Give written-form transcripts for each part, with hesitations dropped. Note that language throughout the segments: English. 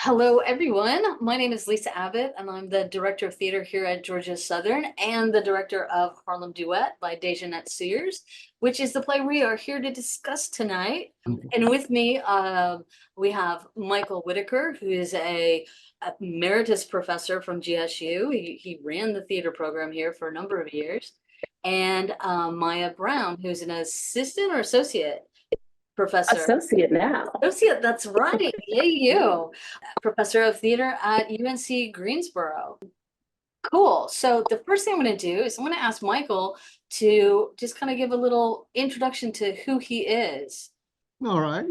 Hello, everyone. My name is Lisa Abbott, and I'm the director of theater here at Georgia Southern and the director of Harlem Duet by D'Janet Sears, which is the play we are here to discuss tonight. And with me, we have Mical Whitaker, who is a emeritus professor from GSU. He ran the theater program here for a number of years. And Mya Brown, who's an assistant or associate professor. Associate now. Associate, that's right. Yay, you. Professor of theater at UNC Greensboro. Cool. So the first thing I'm going to do is I'm going to ask Mical to just kind of give a little introduction to who he is. All right.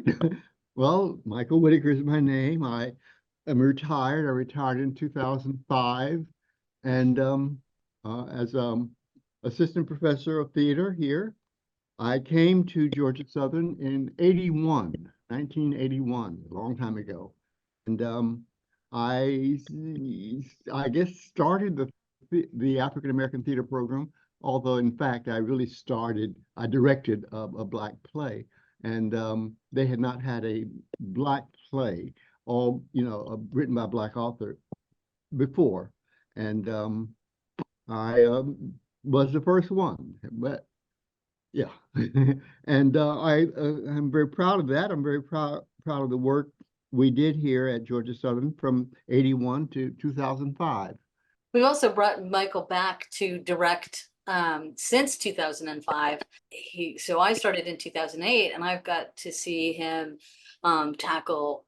Well, Mical Whitaker is my name. I am retired. I retired in 2005, and as assistant professor of theater here. I came to Georgia Southern in 1981, a long time ago. And I guess started the African American theater program, although in fact I directed a Black play, and they had not had a Black play, written by a Black author before. And I was the first one, but yeah. And I'm very proud of that. I'm very proud of the work we did here at Georgia Southern from 81 to 2005. We've also brought Mical back to direct since 2005. So I started in 2008, and I've got to see him tackle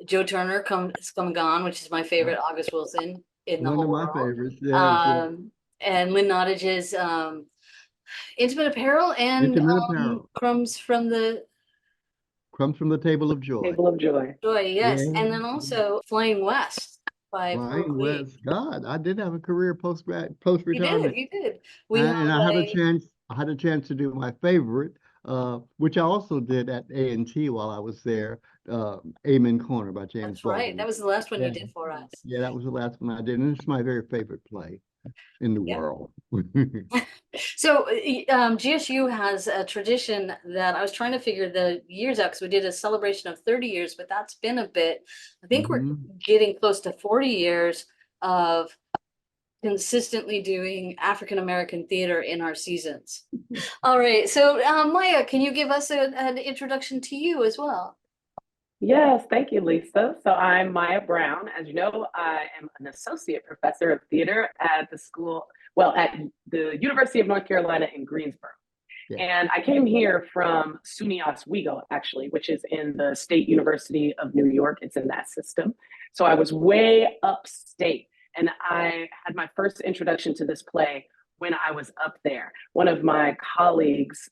Joe Turner, Come and Gone, which is my favorite August Wilson in the whole world. One of my favorites, yeah. And Lynn Nottage's Intimate Apparel and Crumbs from the Table of Joy. Table of Joy. Yes. Yeah. And then also Flying West by Flying West. God, I did have a career post-retirement. You did. I had a chance to do my favorite, which I also did at A&T while I was there, Amen Corner by James That's right. Baldwin. That was the last one you did for us. Yeah, that was the last one I did, and it's my very favorite play in the world. So GSU has a tradition that I was trying to figure the years out, because we did a celebration of 30 years, but that's been a bit. I think we're getting close to 40 years of consistently doing African American theater in our seasons. All right, so Mya, can you give us an introduction to you as well? Yes, thank you, Lisa. So I'm Mya Brown. As you know, I am an associate professor of theater at at the University of North Carolina in Greensboro. Yeah. And I came here from SUNY Oswego, actually, which is in the State University of New York. It's in that system. So I was way upstate, and I had my first introduction to this play when I was up there. One of my colleagues,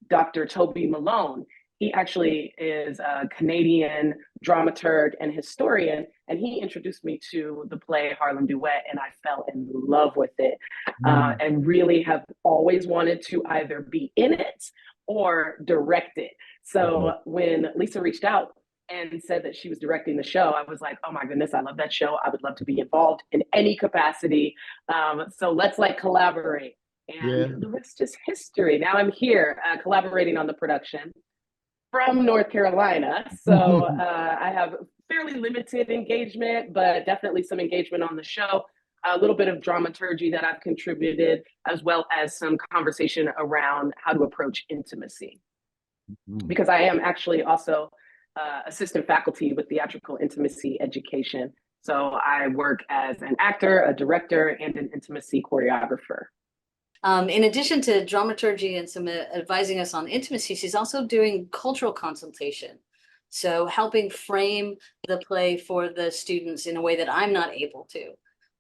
Dr. Toby Malone, he actually is a Canadian dramaturg and historian, and he introduced me to the play Harlem Duet, and I fell in love with it, and really have always wanted to either be in it or direct it. So when Lisa reached out and said that she was directing the show, I was like, oh my goodness, I love that show. I would love to be involved in any capacity. So let's collaborate. And the rest is history. Now I'm here collaborating on the production from North Carolina. So I have fairly limited engagement, but definitely some engagement on the show, a little bit of dramaturgy that I've contributed, as well as some conversation around how to approach intimacy. Because I am actually also assistant faculty with theatrical intimacy education. So I work as an actor, a director, and an intimacy choreographer. In addition to dramaturgy and some advising us on intimacy, she's also doing cultural consultation. So helping frame the play for the students in a way that I'm not able to.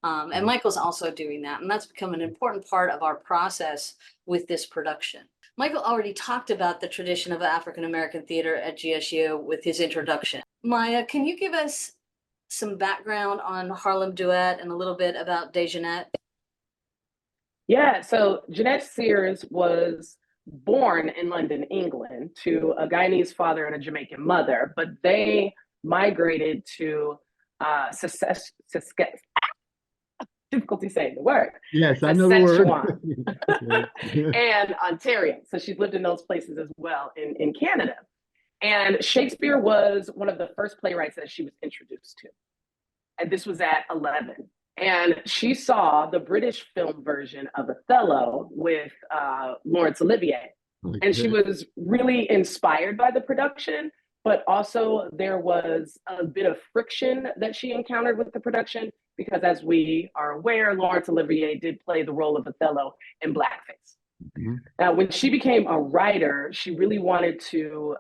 And Mical's also doing that. And that's become an important part of our process with this production. Mical already talked about the tradition of African American theater at GSU with his introduction. Mya, can you give us some background on Harlem Duet and a little bit about D'Janet? Yeah, so D'Janet Sears was born in London, England, to a Guyanese father and a Jamaican mother, but they migrated to difficulty saying the word. Yes, I know the word. And Ontario. So she's lived in those places as well in Canada. And Shakespeare was one of the first playwrights that she was introduced to. And this was at 11. And she saw the British film version of Othello with Laurence Olivier. Okay. And she was really inspired by the production, but also there was a bit of friction that she encountered with the production because, as we are aware, Laurence Olivier did play the role of Othello in blackface. Mhm. Now, when she became a writer, she really wanted to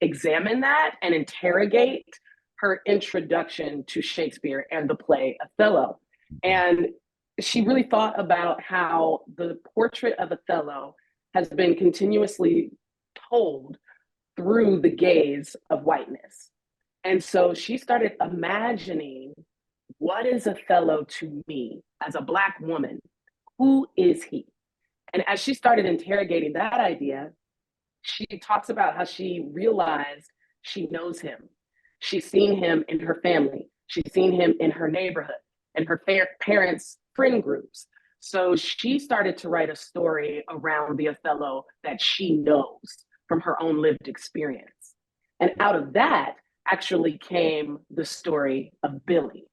examine that and interrogate her introduction to Shakespeare and the play Othello. And she really thought about how the portrait of Othello has been continuously told through the gaze of whiteness. And so she started imagining, what is Othello to me as a Black woman? Who is he? And as she started interrogating that idea, she talks about how she realized she knows him. She's seen him in her family. She's seen him in her neighborhood and her parents' friend groups. So she started to write a story around the Othello that she knows from her own lived experience. And out of that actually came the story of Billy,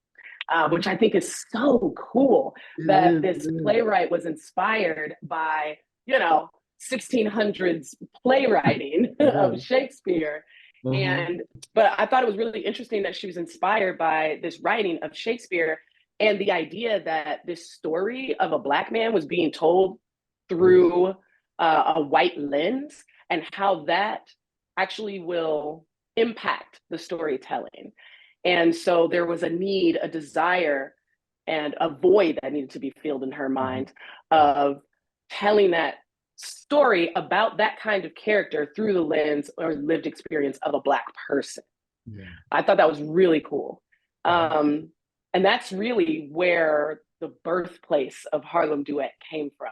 which I think is so cool that this playwright was inspired by, 1600s playwriting of Shakespeare. But I thought it was really interesting that she was inspired by this writing of Shakespeare and the idea that this story of a Black man was being told through a white lens, and how that actually will impact the storytelling. And so there was a need, a desire, and a void that needed to be filled in her mind of telling that story about that kind of character through the lens or lived experience of a Black person. Yeah. I thought that was really cool. And that's really where the birthplace of Harlem Duet came from.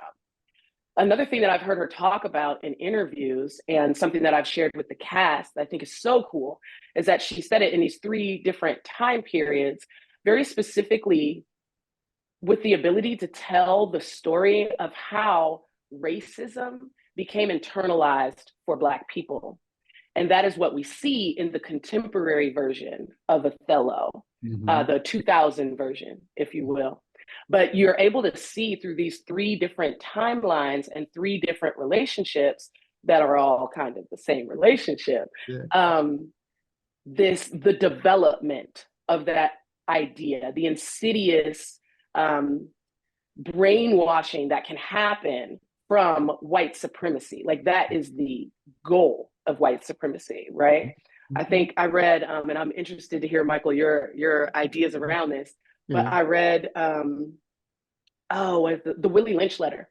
Another thing that I've heard her talk about in interviews, and something that I've shared with the cast that I think is so cool, is that she said it in these 3 different time periods, very specifically with the ability to tell the story of how racism became internalized for Black people. And that is what we see in the contemporary version of Othello, the 2000 version, if you will. But you're able to see through these 3 different timelines and 3 different relationships that are all kind of the same relationship. The development of that idea, the insidious brainwashing that can happen from white supremacy. Like, that is the goal of white supremacy, right? I think I read, and I'm interested to hear, Michael, your ideas around this, but I read, the Willie Lynch letter.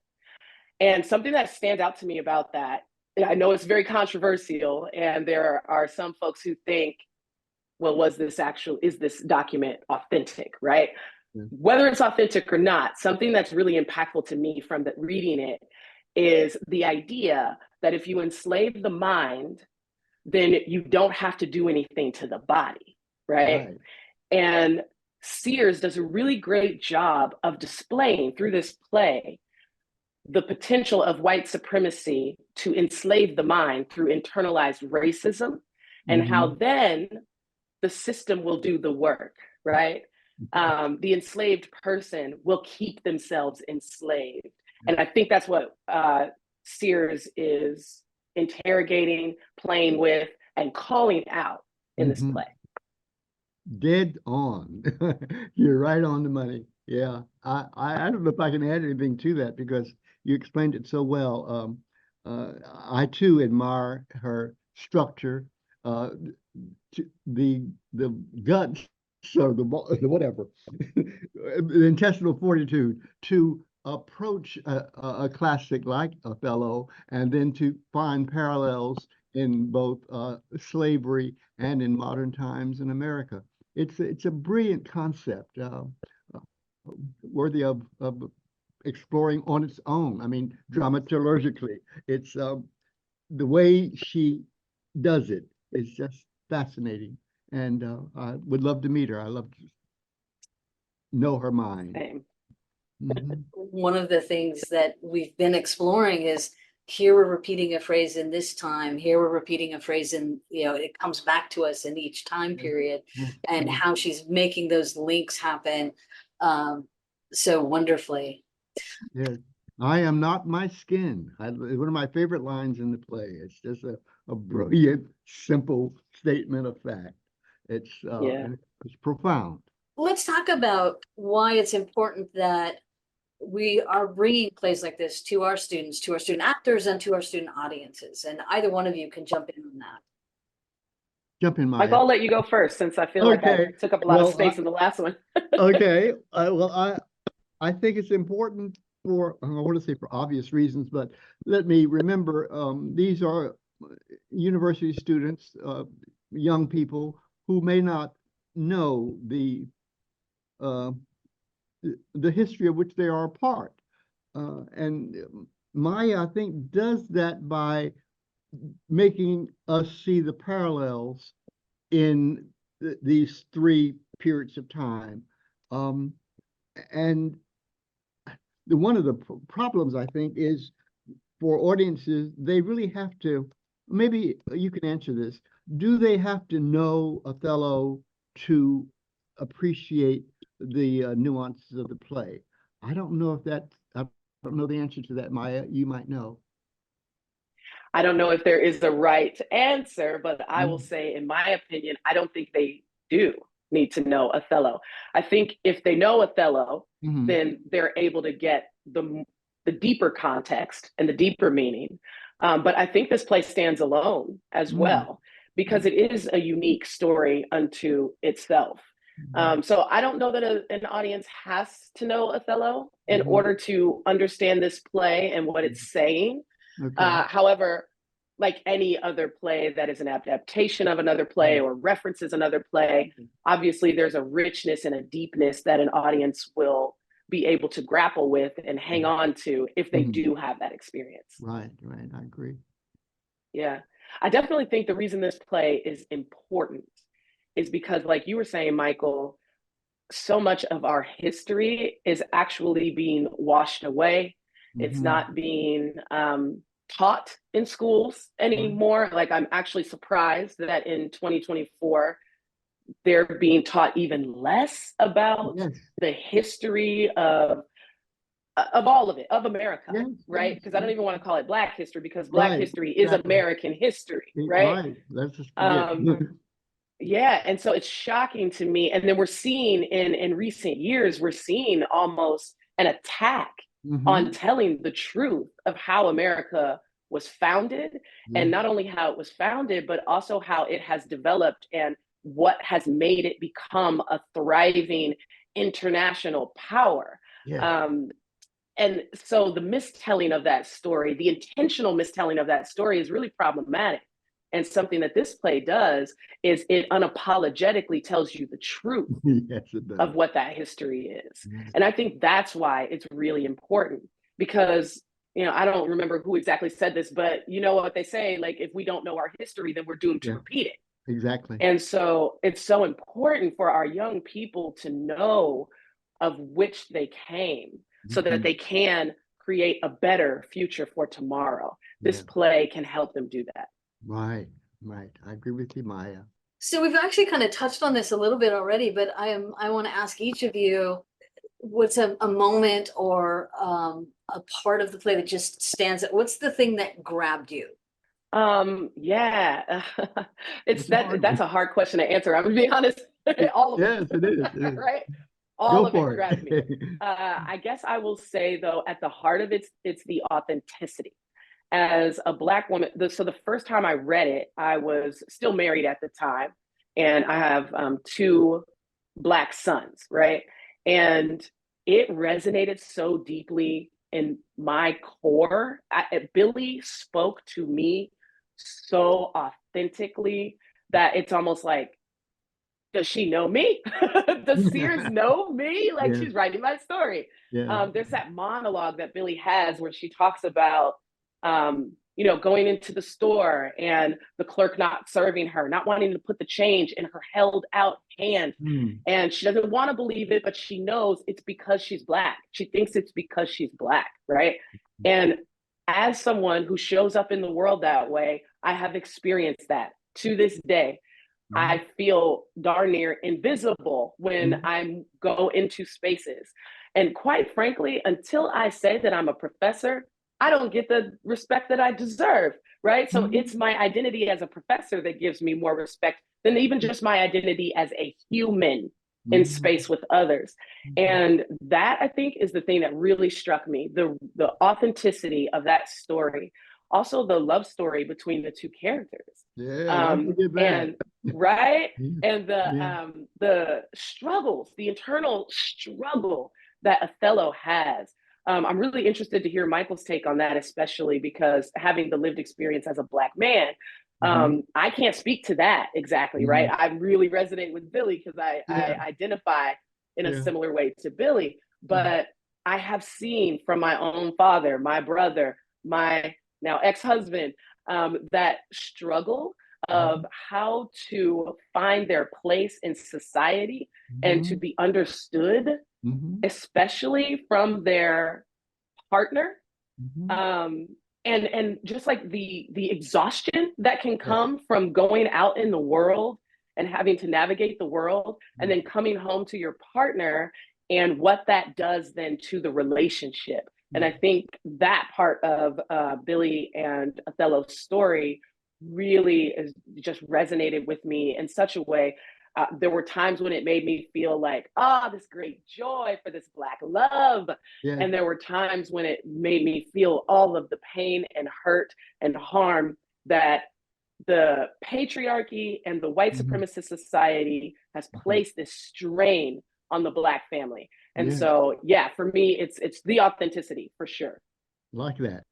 And something that stands out to me about that, I know it's very controversial, and there are some folks who think, well, is this document authentic, right? Whether it's authentic or not, something that's really impactful to me from reading it is the idea that if you enslave the mind, then you don't have to do anything to the body, right? And Sears does a really great job of displaying through this play the potential of white supremacy to enslave the mind through internalized racism, and how then the system will do the work, right? The enslaved person will keep themselves enslaved. And I think that's what Sears is interrogating, playing with, and calling out in this play. Dead on. You're right on the money. Yeah. I don't know if I can add anything to that, because you explained it so well. I too admire her structure, the guts, or the whatever, the intestinal fortitude to approach a classic like Othello, and then to find parallels in both slavery and in modern times in America. It's a brilliant concept, worthy of exploring on its own. I mean, dramaturgically, it's the way she does it is just fascinating, and I would love to meet her. I love to know her mind. Same. One of the things that we've been exploring is here we're repeating a phrase in this time, here we're repeating a phrase in, it comes back to us in each time period, and how she's making those links happen so wonderfully. Yes. I am not my skin. One of my favorite lines in the play. It's just a brilliant, simple statement of fact. It's profound. Let's talk about why it's important that we are bringing plays like this to our students, to our student actors, and to our student audiences. And either one of you can jump in on that. Jump in, Mya. Michael, I'll let you go first, since I feel like I took up a lot of space in the last one. Okay. Well, I think it's important for, I want to say for obvious reasons, but let me remember, these are university students, young people who may not know the history of which they are a part. And Mya, I think, does that by making us see the parallels in these three periods of time. And one of the problems, I think, is for audiences, they really have to, maybe you can answer this, do they have to know Othello to appreciate the nuances of the play? I don't know I don't know the answer to that, Mya. You might know. I don't know if there is the right answer, but I will say, in my opinion, I don't think they do need to know Othello. I think if they know Othello, then they're able to get the deeper context and the deeper meaning. But I think this play stands alone as well, because it is a unique story unto itself. So I don't know that an audience has to know Othello in order to understand this play and what it's saying. However, like any other play that is an adaptation of another play or references another play, obviously there's a richness and a deepness that an audience will be able to grapple with and hang on to if they do have that experience. Right, I agree. Yeah, I definitely think the reason this play is important is because, like you were saying, Michael, so much of our history is actually being washed away. It's not being taught in schools anymore. Like, I'm actually surprised that in 2024, they're being taught even less about the history of all of it, of America, right? Because I don't even want to call it Black history, because Black history is American history, right? Let's just yeah, and so it's shocking to me. And then we're seeing in recent years, we're seeing almost an attack on telling the truth of how America was founded, and not only how it was founded, but also how it has developed and what has made it become a thriving international power. And so the mistelling of that story, the intentional mistelling of that story, is really problematic. And something that this play does is it unapologetically tells you the truth of what that history is. And I think that's why it's really important, because, I don't remember who exactly said this, but you know what they say, like, if we don't know our history, then we're doomed to repeat it. Exactly. And so it's so important for our young people to know of which they came, so that they can create a better future for tomorrow. This play can help them do that. Right. I agree with you, Mya. So we've actually kind of touched on this a little bit already, but I want to ask each of you, what's a moment or a part of the play that just stands out? What's the thing that grabbed you? Yeah, that's a hard question to answer. I'm gonna be honest. All of it is. Right? All of it grabbed me. I guess I will say, though, at the heart of it, it's the authenticity. As a Black woman, so the first time I read it, I was still married at the time, and I have 2 Black sons, right? And it resonated so deeply in my core. Billy spoke to me so authentically that it's almost like, does she know me? Does Sears know me? Like, she's writing my story. There's that monologue that Billy has where she talks about, going into the store and the clerk not serving her, not wanting to put the change in her held out hand. And she doesn't want to believe it, but she knows it's because she's Black. She thinks it's because she's Black, right? And as someone who shows up in the world that way, I have experienced that to this day. I feel darn near invisible when I go into spaces. And quite frankly, until I say that I'm a professor, I don't get the respect that I deserve, right? So it's my identity as a professor that gives me more respect than even just my identity as a human in space with others. And that, I think, is the thing that really struck me, the authenticity of that story. Also, the love story between the two characters. Yeah, And right, and Yeah. the struggles, the internal struggle that Othello has. I'm really interested to hear Mical's take on that, especially because having the lived experience as a Black man, I can't speak to that exactly, right? I really resonate with Billy because I identify in a similar way to Billy, but I have seen from my own father, my brother, my now ex-husband, that struggle of how to find their place in society and to be understood, especially from their partner. And just like the exhaustion that can come from going out in the world and having to navigate the world and then coming home to your partner and what that does then to the relationship. And I think that part of Billy and Othello's story really is just resonated with me in such a way. There were times when it made me feel like, this great joy for this Black love. Yeah. And there were times when it made me feel all of the pain and hurt and harm that the patriarchy and the white supremacist society has placed this strain on the Black family. And so, for me, it's the authenticity for sure. Like that.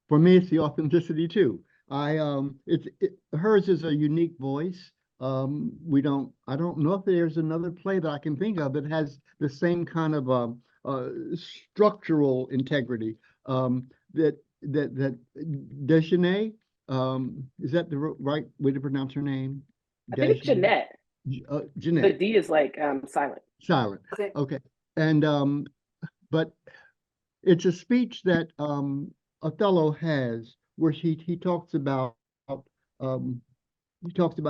For me, it's the authenticity too. Hers is a unique voice. I don't know if there's another play that I can think of that has the same kind of structural integrity. That D'Janet, is that the right way to pronounce her name? I think it's Jeanette. Jeanette. The D is like silent. Silent. Okay. And but it's a speech that Othello has where he talks about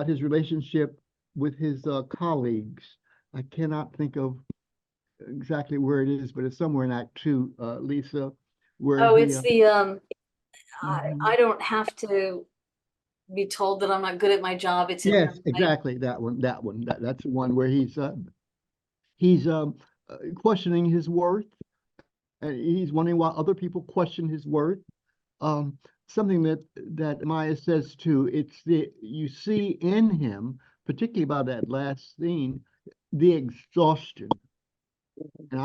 his relationship with his colleagues. I cannot think of exactly where it is, but it's somewhere in Act 2, Lisa. Where it's the I don't have to be told that I'm not good at my job. It's yes, exactly that one. That's the one where he's questioning his worth, and he's wondering why other people question his worth. Something that Mya says too. You see in him, particularly about that last scene, the exhaustion. And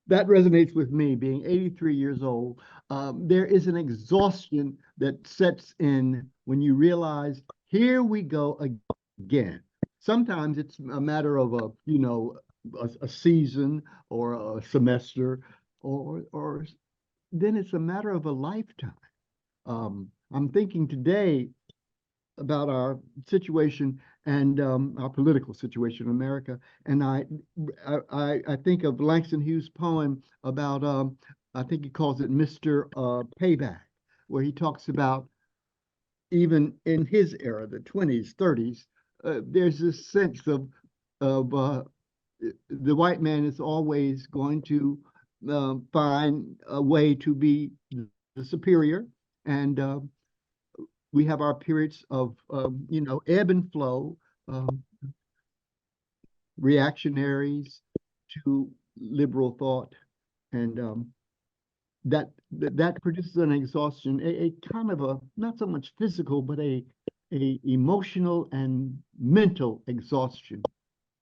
that resonates with me, being 83 years old. There is an exhaustion that sets in when you realize, here we go again. Sometimes it's a matter of a season or a semester, or then it's a matter of a lifetime. I'm thinking today about our situation and our political situation in America, and I think of Langston Hughes' poem about I think he calls it Mr. Payback, where he talks about even in his era, the 20s, 30s, there's this sense of the white man is always going to find a way to be the superior, and we have our periods of ebb and flow, reactionaries to liberal thought, and that produces an exhaustion, a kind of a not so much physical, but a emotional and mental exhaustion.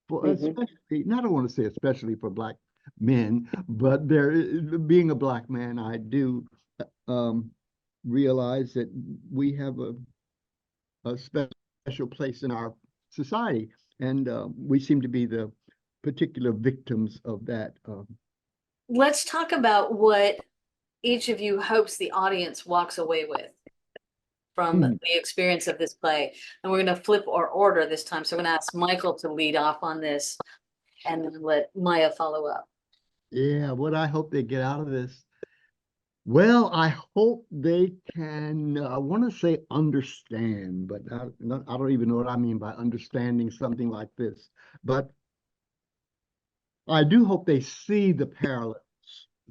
For especially, I don't want to say especially for Black men, but being a Black man, I do realize that we have a special place in our society, and we seem to be the particular victims of that. Let's talk about what each of you hopes the audience walks away with from the experience of this play. And we're going to flip our order this time. So I'm going to ask Mical to lead off on this and then let Mya follow up. Yeah, what I hope they get out of this Well, I hope they can, I want to say understand, but I don't even know what I mean by understanding something like this. But I do hope they see the parallels.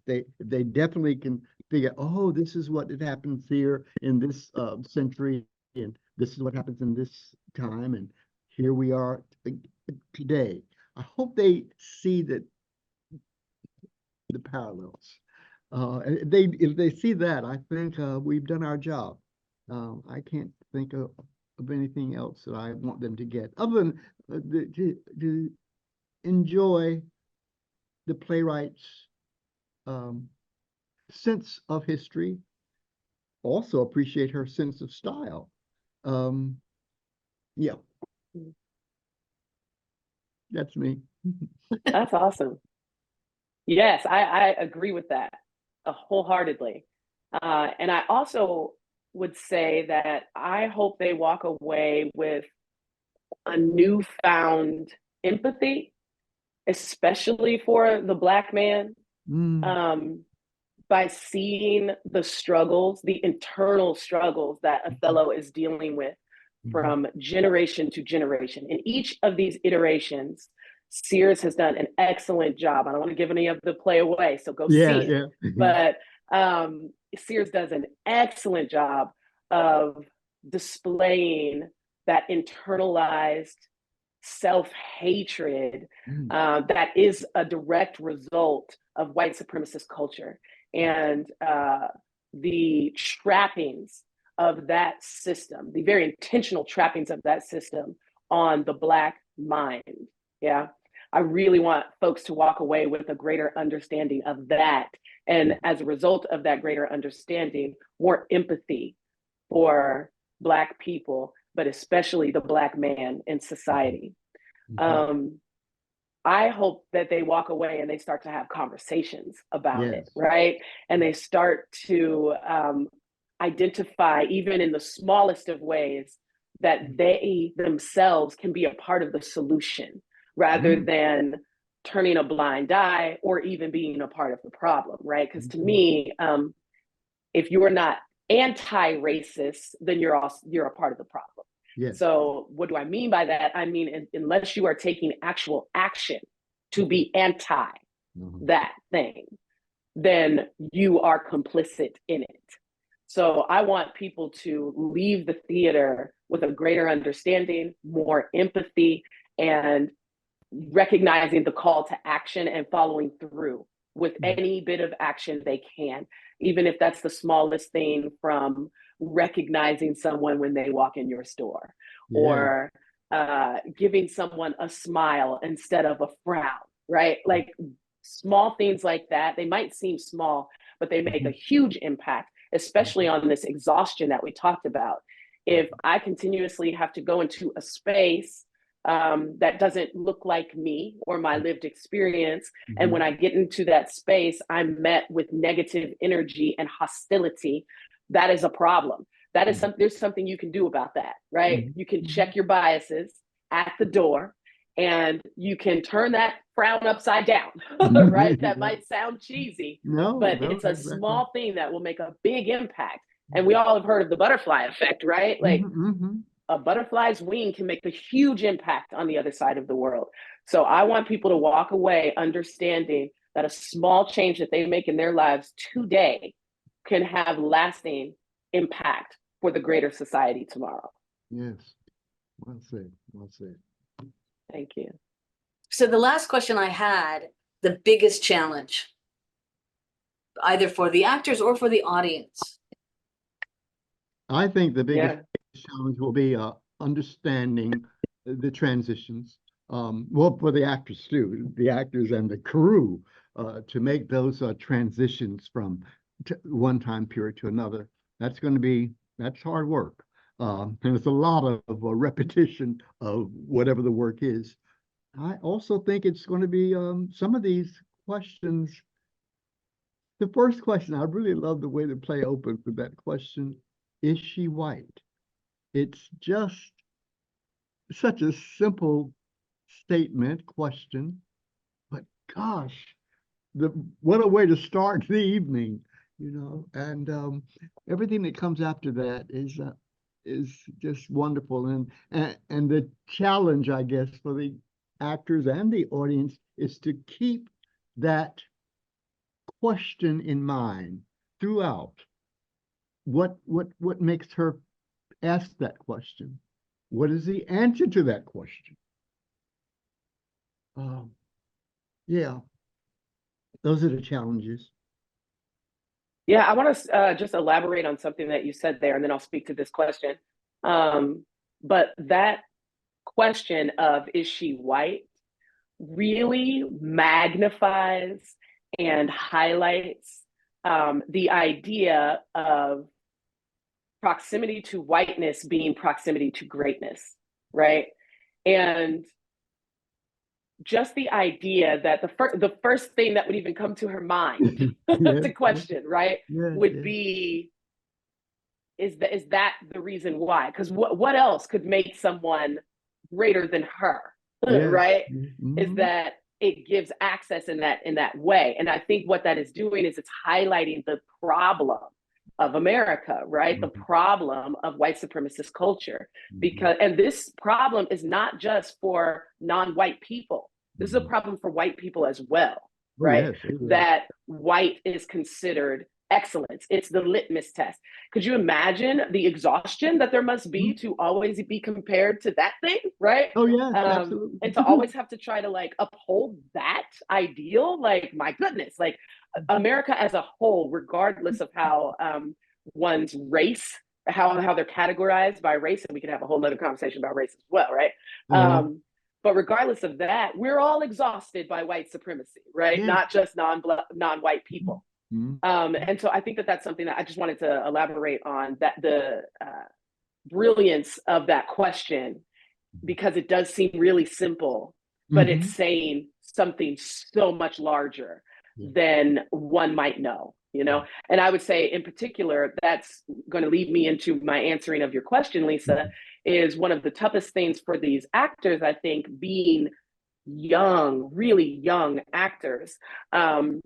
They definitely can figure, oh, this is what it happens here in this century, and this is what happens in this time, and here we are today. I hope they see that the parallels. If they see that, I think we've done our job. I can't think of anything else that I want them to get other than to enjoy the playwright's um, sense of history. Also appreciate her sense of style. Um, yeah, that's me. That's awesome. Yes, I agree with that wholeheartedly. And I also would say that I hope they walk away with a newfound empathy, especially for the Black man, Mm, by seeing the struggles, the internal struggles that Othello is dealing with mhm. from generation to generation. In each of these iterations, Sears has done an excellent job. I don't want to give any of the play away, so go Yeah, see it. yeah. But Sears does an excellent job of displaying that internalized self-hatred Mm, that is a direct result of white supremacist culture and the trappings of that system, the very intentional trappings of that system on the Black mind. Yeah. I really want folks to walk away with a greater understanding of that. And as a result of that greater understanding, more empathy for Black people, but especially the Black man in society. mhm. Um, I hope that they walk away and they start to have conversations about it, Yes. right? And they start to identify, even in the smallest of ways, that they themselves can be a part of the solution rather Mm, than turning a blind eye or even being a part of the problem, right? Because to mhm. me, if you're not anti-racist, then you're a part of the problem. Yes. So what do I mean by that? I mean, unless you are taking actual action to be anti Mhm. that thing, then you are complicit in it. So I want people to leave the theater with a greater understanding, more empathy, and recognizing the call to action and following through with any bit of action they can, even if that's the smallest thing, from recognizing someone when they walk in your store Yeah. or giving someone a smile instead of a frown, right? Like small things like that. They might seem small, but they make a Mhm. huge impact, especially Mhm. on this exhaustion that we talked about. If I continuously have to go into a space that doesn't look like me or my lived experience. And when Mhm. I get into that space, I'm met with negative energy and hostility. That is a problem. That is Mhm. there's something you can do about that, right? Mhm. You can Mhm. check your biases at the door and you can turn that frown upside down, right? That Right. might sound cheesy, No, but no, it's a exactly. small thing that will make a big impact. And we all have heard of the butterfly effect, right? Like Mhm. Mhm. a butterfly's wing can make a huge impact on the other side of the world. So I want people to walk away understanding that a small change that they make in their lives today can have lasting impact for the greater society tomorrow. Yes. Well said. Well said. Thank you. So the last question I had, the biggest challenge, either for the actors or for the audience. I think the biggest Yeah. challenge will be understanding the transitions. Well, for the actors too, the actors and the crew, to make those transitions from one time period to another. That's hard work. And it's a lot of repetition of whatever the work is. I also think it's going to be some of these questions. The first question, I really love the way the play opens with that question: is she white? It's just such a simple statement, question, but gosh, the what a way to start the evening. and everything that comes after that is just wonderful. And the challenge, I guess, for the actors and the audience is to keep that question in mind throughout. What makes her ask that question? What is the answer to that question? Yeah, those are the challenges. Yeah, I want to just elaborate on something that you said there, and then I'll speak to this question. But that question of is she white really magnifies and highlights the idea of proximity to whiteness being proximity to greatness, right? And just the idea that the first thing that would even come to her mind to question, right, would be, is that the reason why? Because what else could make someone greater than her, right? Is that it gives access in that way. And I think what that is doing is it's highlighting the problem of America, right? The problem of white supremacist culture. And this problem is not just for non-white people. This is a problem for white people as well, right? That white is considered excellence. It's the litmus test. Could you imagine the exhaustion that there must be to always be compared to that thing, right? Oh yeah, absolutely. And to always have to try to like uphold that ideal, like my goodness, like America as a whole, regardless of how one's race, how they're categorized by race, and we can have a whole other conversation about race as well, right? But regardless of that, we're all exhausted by white supremacy, right? Not just non-white people. And so I think that that's something that I just wanted to elaborate on, that the brilliance of that question, because it does seem really simple, but it's saying something so much larger than one might know, And I would say in particular, that's going to lead me into my answering of your question, Lisa, is one of the toughest things for these actors, I think, being young, really young actors, and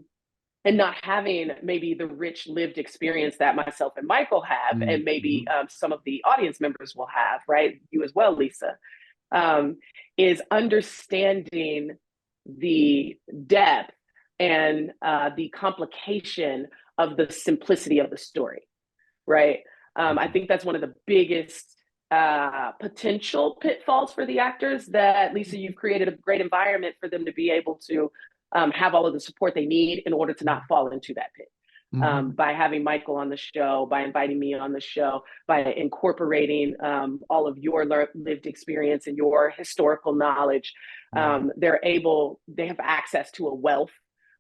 not having maybe the rich lived experience that myself and Mical have, and maybe some of the audience members will have, right? You as well, Lisa, is understanding the depth and the complication of the simplicity of the story, right? I think that's one of the biggest potential pitfalls for the actors that, Lisa, you've created a great environment for them to be able to have all of the support they need in order to not fall into that pit. By having Mical on the show, by inviting me on the show, by incorporating all of your lived experience and your historical knowledge, they have access to a wealth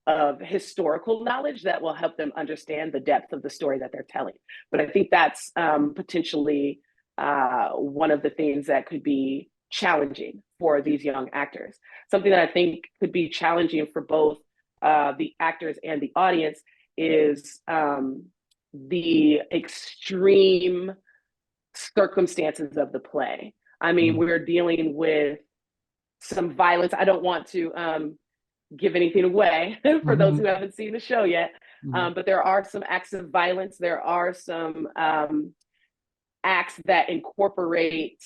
of historical knowledge that will help them understand the depth of the story that they're telling. But I think that's potentially one of the things that could be challenging for these young actors. Something that I think could be challenging for both the actors and the audience is the extreme circumstances of the play. I mean, we're dealing with some violence. I don't want to give anything away for those who haven't seen the show yet, but there are some acts of violence. There are some acts that incorporate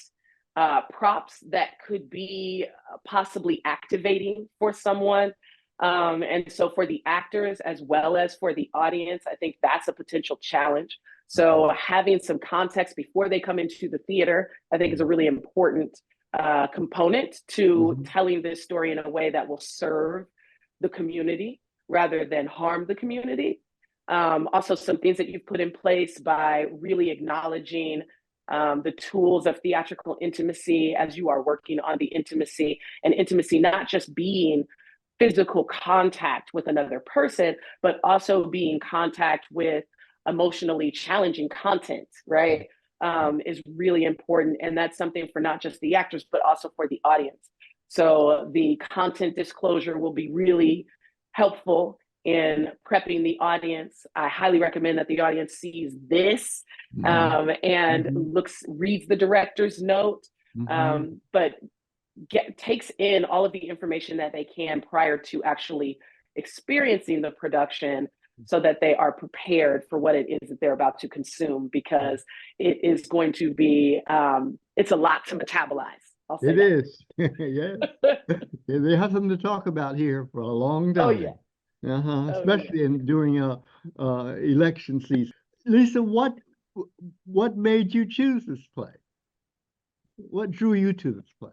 props that could be possibly activating for someone. And so for the actors as well as for the audience, I think that's a potential challenge. So having some context before they come into the theater, I think is a really important component to telling this story in a way that will serve the community rather than harm the community. Also, some things that you've put in place by really acknowledging the tools of theatrical intimacy as you are working on the intimacy, and intimacy not just being physical contact with another person, but also being contact with emotionally challenging content, right? Is really important. And that's something for not just the actors, but also for the audience. So the content disclosure will be really helpful in prepping the audience. I highly recommend that the audience sees this and reads the director's note, but takes in all of the information that they can prior to actually experiencing the production, so that they are prepared for what it is that they're about to consume, because it is going to be, it's a lot to metabolize. I'll say It that. is. Yeah. They have something to talk about here for a long Oh, time. yeah. Oh, Especially during election season. Lisa, what made you choose this play? What drew you to this play?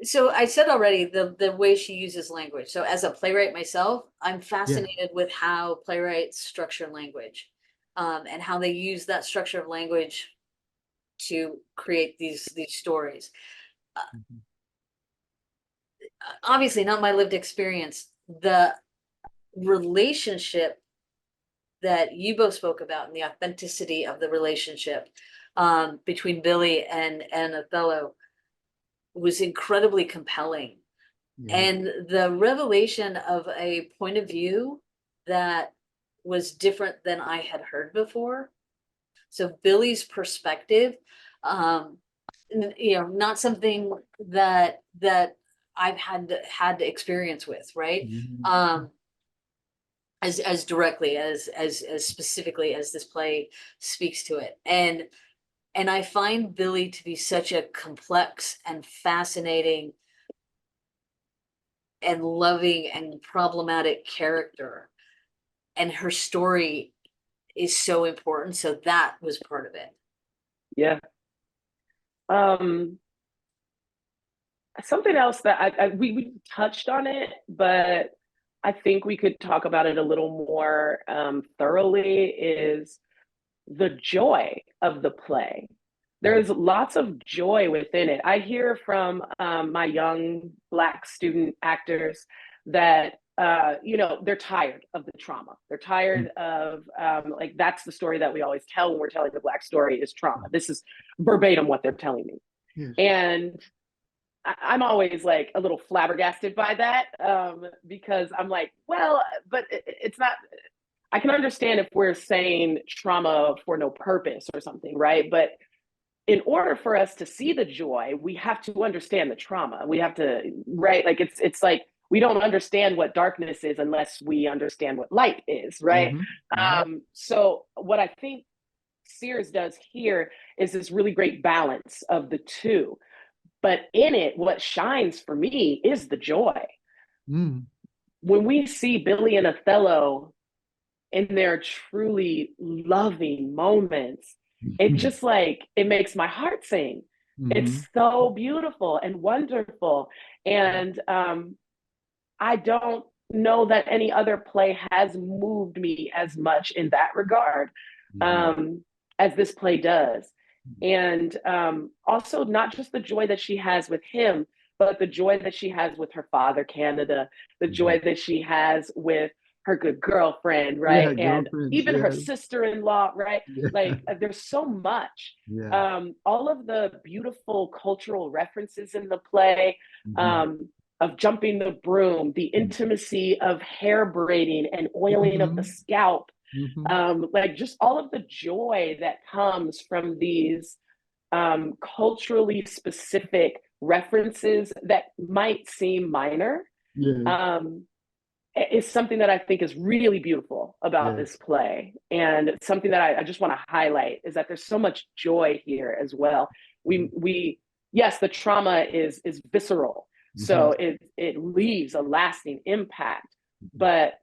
So I said already the way she uses language. So as a playwright myself, I'm fascinated with how playwrights structure language, and how they use that structure of language to create these stories. Mhm. Obviously, not my lived experience. The relationship that you both spoke about and the authenticity of the relationship between Billy and Othello was incredibly compelling. Yeah. And the revelation of a point of view that was different than I had heard before. So Billy's perspective, not something that I've had experience with, right? Mhm. As directly as specifically as this play speaks to it. And I find Billy to be such a complex and fascinating and loving and problematic character. And her story is so important. So that was part of it. Yeah. Something else that we touched on it, but I think we could talk about it a little more thoroughly, is the joy of the play. There's lots of joy within it. I hear from my young Black student actors that they're tired of the trauma. They're tired of like, that's the story that we always tell when we're telling the Black story, is trauma. This is verbatim what they're telling me. Yes. And I'm always like a little flabbergasted by that, because I'm like, well, but it's not. I can understand if we're saying trauma for no purpose or something, right? But in order for us to see the joy, we have to understand the trauma. We have to, right? Like it's like we don't understand what darkness is unless we understand what light is, right? So what I think Sears does here is this really great balance of the two. But in it, what shines for me is the joy. Mm. When we see Billy and Othello in their truly loving moments, it just like, it makes my heart sing. It's so beautiful and wonderful. And I don't know that any other play has moved me as much in that regard as this play does. And also not just the joy that she has with him, but the joy that she has with her father, Canada, the joy that she has with her good girlfriend, right? Yeah, And girlfriends, even her yeah. sister-in-law, right? Yeah. Like there's so much. Yeah. All of the beautiful cultural references in the play, of jumping the broom, the intimacy of hair braiding and oiling of the scalp, like just all of the joy that comes from these culturally specific references that might seem minor, Yeah. is something that I think is really beautiful about Yeah. this play. And something that I just want to highlight is that there's so much joy here as well. Yes, the trauma is visceral. So it leaves a lasting impact. But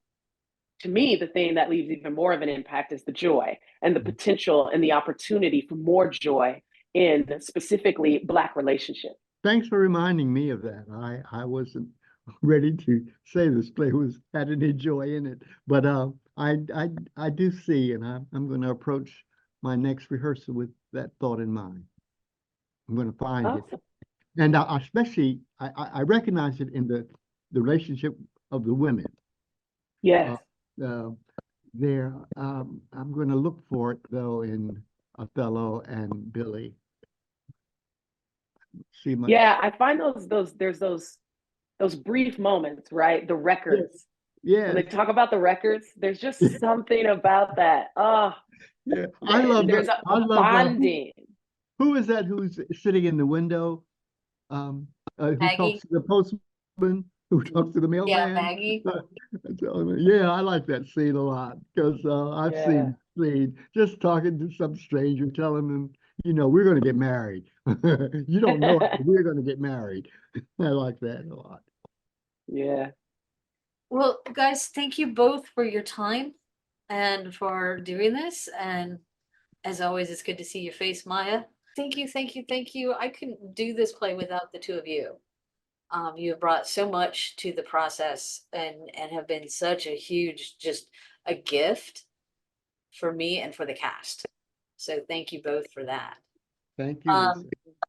to me, the thing that leaves even more of an impact is the joy and the potential and the opportunity for more joy in specifically Black relationships. Thanks for reminding me of that. I wasn't ready to say this play had any joy in it, but I do see, and I'm going to approach my next rehearsal with that thought in mind. I'm going to find it, and especially I recognize it in the relationship of the women. Yes. There, I'm going to look for it though in Othello and Billy. Yeah, I find there's those brief moments, right? The records. Yeah. When they talk about the records, there's just something about that. Oh, yeah. I love there's that. a bonding. Who is that who's sitting in the window? Who talks Maggie. to the postman? who talks to the Yeah, mailman. Maggie. Yeah, I like that scene a lot because I've Yeah. seen just talking to some stranger, telling them, we're going to get married. You don't know it, but we're going to get married. I like that a lot. Yeah. Well, guys, thank you both for your time and for doing this. And as always, it's good to see your face, Maya. Thank you, thank you, thank you. I couldn't do this play without the two of you. You have brought so much to the process and have been such a huge, just a gift for me and for the cast. So thank you both for that. Thank you, Um, Lisa.